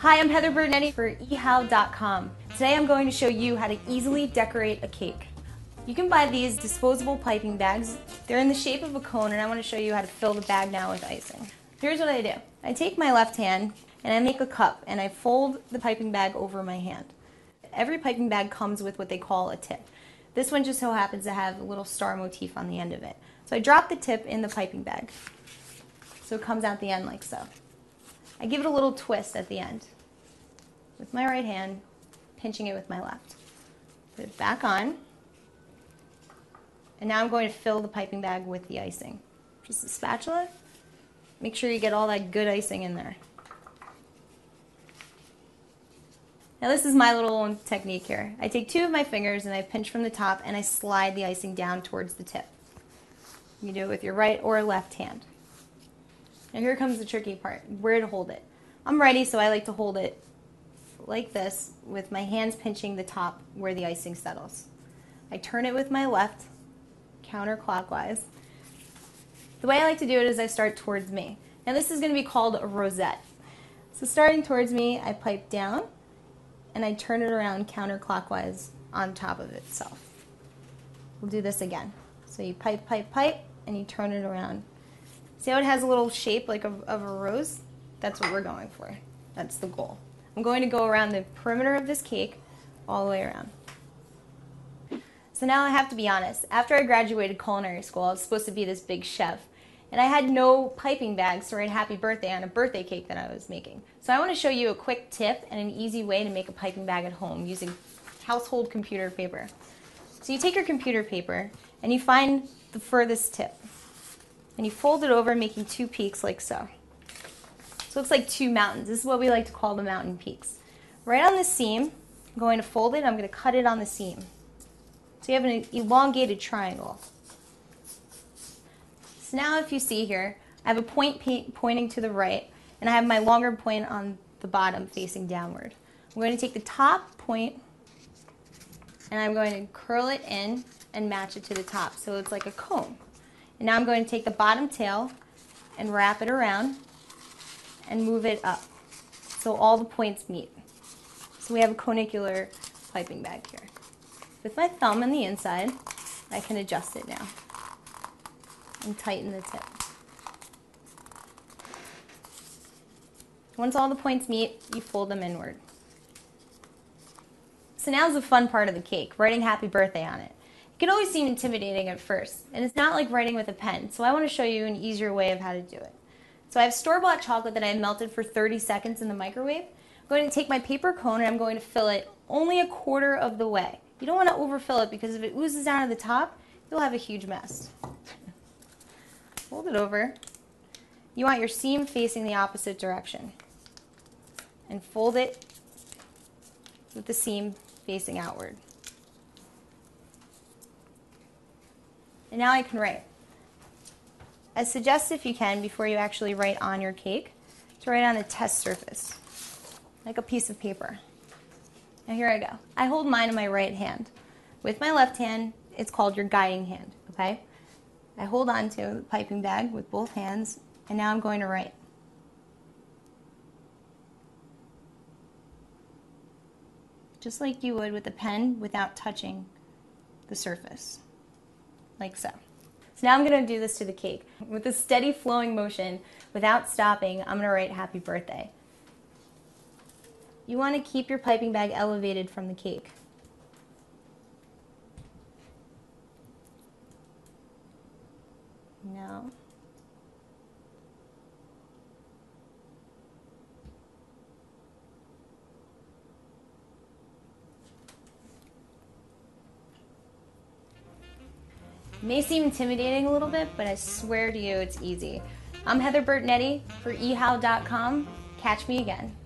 Hi, I'm Heather Bernetti for ehow.com. Today I'm going to show you how to easily decorate a cake. You can buy these disposable piping bags. They're in the shape of a cone, and I want to show you how to fill the bag now with icing. Here's what I do. I take my left hand and I make a cup and I fold the piping bag over my hand. Every piping bag comes with what they call a tip. This one just so happens to have a little star motif on the end of it. So I drop the tip in the piping bag so it comes out the end like so. I give it a little twist at the end with my right hand, pinching it with my left. Put it back on, and now I'm going to fill the piping bag with the icing. Just a spatula. Make sure you get all that good icing in there. Now this is my little technique here. I take two of my fingers and I pinch from the top and I slide the icing down towards the tip. You do it with your right or left hand. Now here comes the tricky part, where to hold it. I'm ready, so I like to hold it like this with my hands pinching the top where the icing settles. I turn it with my left, counterclockwise. The way I like to do it is I start towards me. Now this is going to be called a rosette. So starting towards me, I pipe down and I turn it around counterclockwise on top of itself. We'll do this again. So you pipe, pipe, pipe, and you turn it around. See how it has a little shape like of a rose? That's what we're going for. That's the goal. I'm going to go around the perimeter of this cake all the way around. So now I have to be honest. After I graduated culinary school, I was supposed to be this big chef. And I had no piping bags to write happy birthday on a birthday cake that I was making. So I want to show you a quick tip and an easy way to make a piping bag at home using household computer paper. So you take your computer paper and you find the furthest tip. And you fold it over, making two peaks like so. So it looks like two mountains. This is what we like to call the mountain peaks. Right on the seam, I'm going to fold it, I'm going to cut it on the seam. So you have an elongated triangle. So now if you see here, I have a point pointing to the right, and I have my longer point on the bottom facing downward. I'm going to take the top point, and I'm going to curl it in and match it to the top, so it's like a cone. And now I'm going to take the bottom tail and wrap it around and move it up so all the points meet. So we have a conicular piping bag here. With my thumb on the inside, I can adjust it now and tighten the tip. Once all the points meet, you fold them inward. So now's the fun part of the cake, writing happy birthday on it. It can always seem intimidating at first, and it's not like writing with a pen, so I want to show you an easier way of how to do it. So I have store-bought chocolate that I melted for 30 seconds in the microwave. I'm going to take my paper cone and I'm going to fill it only a quarter of the way. You don't want to overfill it because if it oozes down to the top, you'll have a huge mess. Fold it over. You want your seam facing the opposite direction. And fold it with the seam facing outward. And now I can write. I suggest, if you can, before you actually write on your cake, to write on a test surface, like a piece of paper. Now here I go. I hold mine in my right hand. With my left hand, it's called your guiding hand, okay? I hold on to the piping bag with both hands, and now I'm going to write. Just like you would with a pen without touching the surface, like so. So now I'm going to do this to the cake. With a steady flowing motion, without stopping, I'm going to write happy birthday. You want to keep your piping bag elevated from the cake. Now, it may seem intimidating a little bit, but I swear to you it's easy. I'm Heather Bernetti for ehow.com. Catch me again.